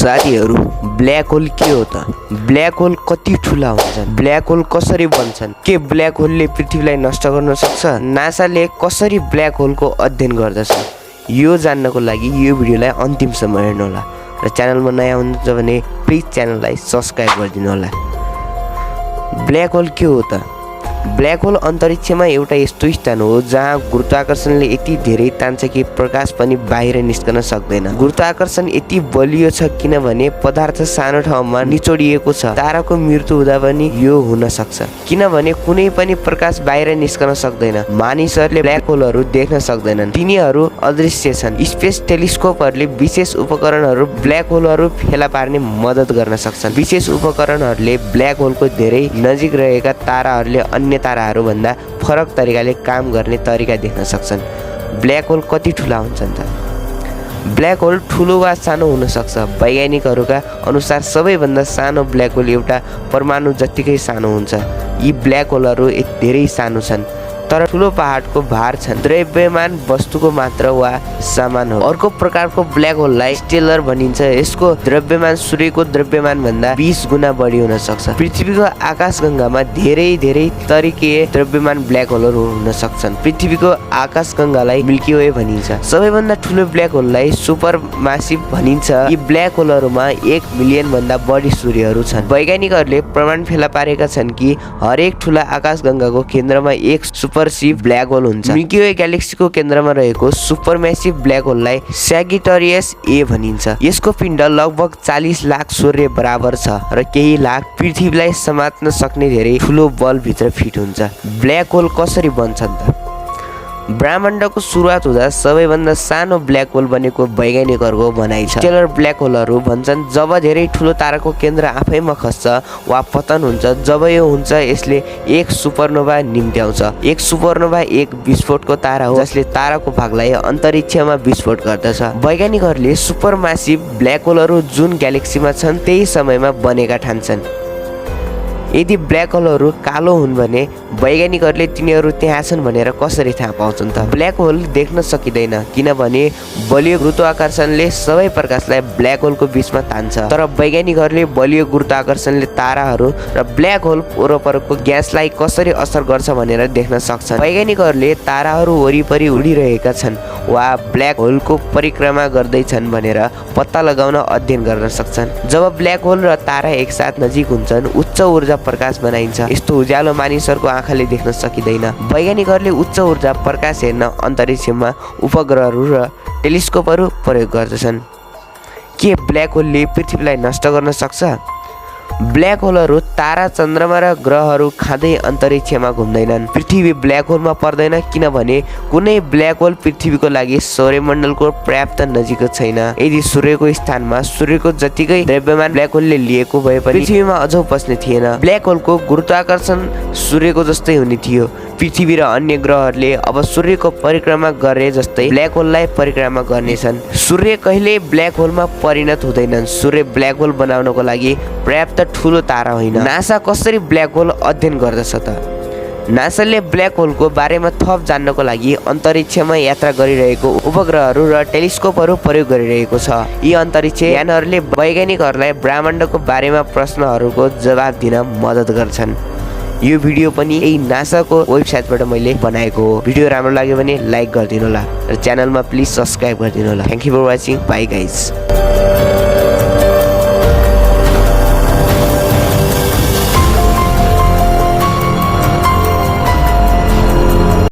साथीहरू, black hole के हो त? ब्ल्याक होल कति ठुला हुन्छन्? ब्ल्याक होल कसरी बन्छन्? के ब्ल्याक होलले पृथ्वीलाई नष्ट गर्न सक्छ? नासाले कसरी ब्ल्याक होलको अध्ययन गर्दछ? यो जान्नको लागि यो भिडियोलाई अन्तिमसम्म हेर्नुहोला र च्यानलमा नयाँ हुनुहुन्छ भने प्लिज च्यानललाई सब्स्क्राइब गरिदिनु होला। ब्ल्याक होल के हो त? ब्ल्याक होल अन्तरिक्षमा एउटा यस्तो स्थान हो जहाँ गुरुत्वाकर्षणले यति धेरै तान्छ कि प्रकाश पनि बाहिर निस्कन सक्दैन। गुरुत्वाकर्षण यति बलियो छ किनभने पदार्थ सानो ठाउँमा निचोडिएको छ। ताराको मृत्यु हुँदा पनि यो हुन सक्छ किनभने कुनै पनि प्रकाश बाहिर निस्कन सक्दैन। मानिसहरूले ब्ल्याक होलहरू देख्न सक्दैनन्, तिनीहरू अदृश्य छन्। स्पेस टेलिस्कोपहरूले विशेष उपकरणहरू ब्ल्याक होलहरू फेला पार्ने मद्दत गर्न सक्छन्। विशेष उपकरणहरूले ब्ल्याक होलको धेरै नजिक रहेका ताराहरूले अन्य ताराहरू भन्दा फरक तरिकाले काम गर्ने तरिका देख्न सक्छन्। ब्ल्याक होल कति ठुला हुन्छन् त? ब्ल्याक होल ठुलो वा सानो हुन सक्छ। वैज्ञानिकहरूका अनुसार सबैभन्दा सानो ब्ल्याक होल एउटा परमाणु जत्तिकै सानो हुन्छ। यी ब्ल्याक होलहरू धेरै सानो छन् तर ठुलो पहाडको भार छन्। द्रव्यमान वस्तुको मात्रा वा सामान हो। अर्को प्रकारको ब्ल्याक होललाई स्टेलर भनिन्छ। यसको द्रव्यमान सूर्यको द्रव्यमान भन्दा 20 गुणा बढी हुन सक्छ। पृथ्वीको आकाशगंगामा धेरै तरिकीय द्रव्यमान ब्ल्याक होलहरू हुन सक्छन्। पृथ्वीको आकाशगंगालाई मिल्की वे भनिन्छ। सबैभन्दा ठुलो ब्ल्याक होललाई सुपर मासिभ भनिन्छ। यी ब्ल्याक होलहरूमा 1 मिलियन भन्दा बढी सूर्यहरू छन्। वैज्ञानिकहरूले प्रमाण फेला पारेका छन् कि हरेक ठुला आकाशगंगाको केन्द्रमा एक सुपरसिभ ब्ल्याक होल हुन्छ। मिल्की वे ग्यालेक्सीको केन्द्रमा रहेको सुपरम्यासिभ ब्ल्याक होललाई सैजिटेरियस ए भनिन्छ। यसको पिण्ड लगभग 40 लाख सूर्य बराबर छ र केही लाख पृथ्वीलाई समात्न सक्ने धेरै ठुलो बल भित्र फिट हुन्छ। ब्ल्याक होल कसरी बन्छन् त? ब्रह्माण्डको सुरुवात हुँदा सबैभन्दा सानो ब्ल्याक होल बनेको वैज्ञानिकहरूको भनाइ छ। स्टेलर ब्ल्याक होलहरू भन्छन् जब धेरै ठुलो ताराको केन्द्र आफैमा खस्छ वा पतन हुन्छ। जब यो हुन्छ यसले एक सुपरनोभा निम्त्याउँछ। एक सुपरनोभा एक विस्फोटको तारा हो जसले ताराको भागलाई अन्तरिक्षमा विस्फोट गर्दछ। वैज्ञानिकहरूले सुपरमासिभ ब्ल्याक होलहरू जुन ग्यालेक्सीमा छन् त्यही समयमा बनेका ठान्छन्। यदि ब्ल्याक होलहरू कालो हुन् भने वैज्ञानिकहरूले तिनीहरू त्यहाँ छन् भनेर कसरी थाहा पाउँछन् त? ब्ल्याक होल देख्न सकिँदैन किनभने बलियो गुरुत्वाकर्षणले सबै प्रकाशलाई ब्ल्याक होलको बीचमा तान्छ। तर वैज्ञानिकहरूले बलियो गुरुत्वाकर्षणले ताराहरू र ब्ल्याक होल वरपरको ग्यासलाई कसरी असर गर्छ भनेर देख्न सक्छन्। वैज्ञानिकहरूले ताराहरू वरिपरि उडिरहेका छन् वा ब्ल्याक होलको परिक्रमा गर्दैछन् भनेर पत्ता लगाउन अध्ययन गर्न सक्छन्। जब ब्ल्याक होल र तारा एकसाथ नजिक हुन्छन् उच्च ऊर्जा प्रकाश बनाइन्छ। यस्तो उज्यालो मानिसहरूको आँखाले देख्न सकिँदैन। वैज्ञानिकहरूले उच्च ऊर्जा प्रकाश हेर्न अन्तरिक्षमा उपग्रहहरू र टेलिस्कोपहरू प्रयोग गर्दछन्। के ब्ल्याक होलले पृथ्वीलाई नष्ट गर्न सक्छ? ब्ल्याक होलहरू तारा, चन्द्रमा र ग्रहहरू खाँदै अन्तरिक्षमा घुम्दैनन्। पृथ्वी ब्ल्याक होलमा पर्दैन किनभने कुनै ब्ल्याक होल पृथ्वीको लागि सौर्यमण्डलको पर्याप्त नजिक छैन। यदि सूर्यको स्थानमा सूर्यको जतिकै द्रव्यमान ब्ल्याक होलले लिएको भए पनि पृथ्वीमा अझै बस्ने थिएन। ब्ल्याक होलको गुरुत्वाकर्षण सूर्यको जस्तै हुने थियो। पृथ्वी र अन्य ग्रहहरूले अब सूर्यको परिक्रमा गरे जस्तै ब्ल्याक होललाई परिक्रमा गर्नेछन्। सूर्य कहिल्यै ब्ल्याक होलमा परिणत हुँदैनन्। सूर्य ब्ल्याक होल बनाउनको लागि पर्याप्त ठुलो तारा होइन। नासा कसरी ब्ल्याक होल अध्ययन गर्दछ त? नासाले ब्ल्याक होलको बारेमा थप जान्नको लागि अन्तरिक्षमा यात्रा गरिरहेको उपग्रहहरू र टेलिस्कोपहरू प्रयोग गरिरहेको छ। यी अन्तरिक्ष यानहरूले वैज्ञानिकहरूलाई ब्रह्माण्डको बारेमा प्रश्नहरूको जवाब दिन मद्दत गर्छन्। यो भिडियो पनि यही नासाको वेबसाइटबाट मैले बनाएको हो। भिडियो राम्रो लाग्यो भने लाइक गरिदिनु होला र च्यानलमा प्लिज सब्स्क्राइब गरिदिनु होला। Thank you for watching. Bye guys.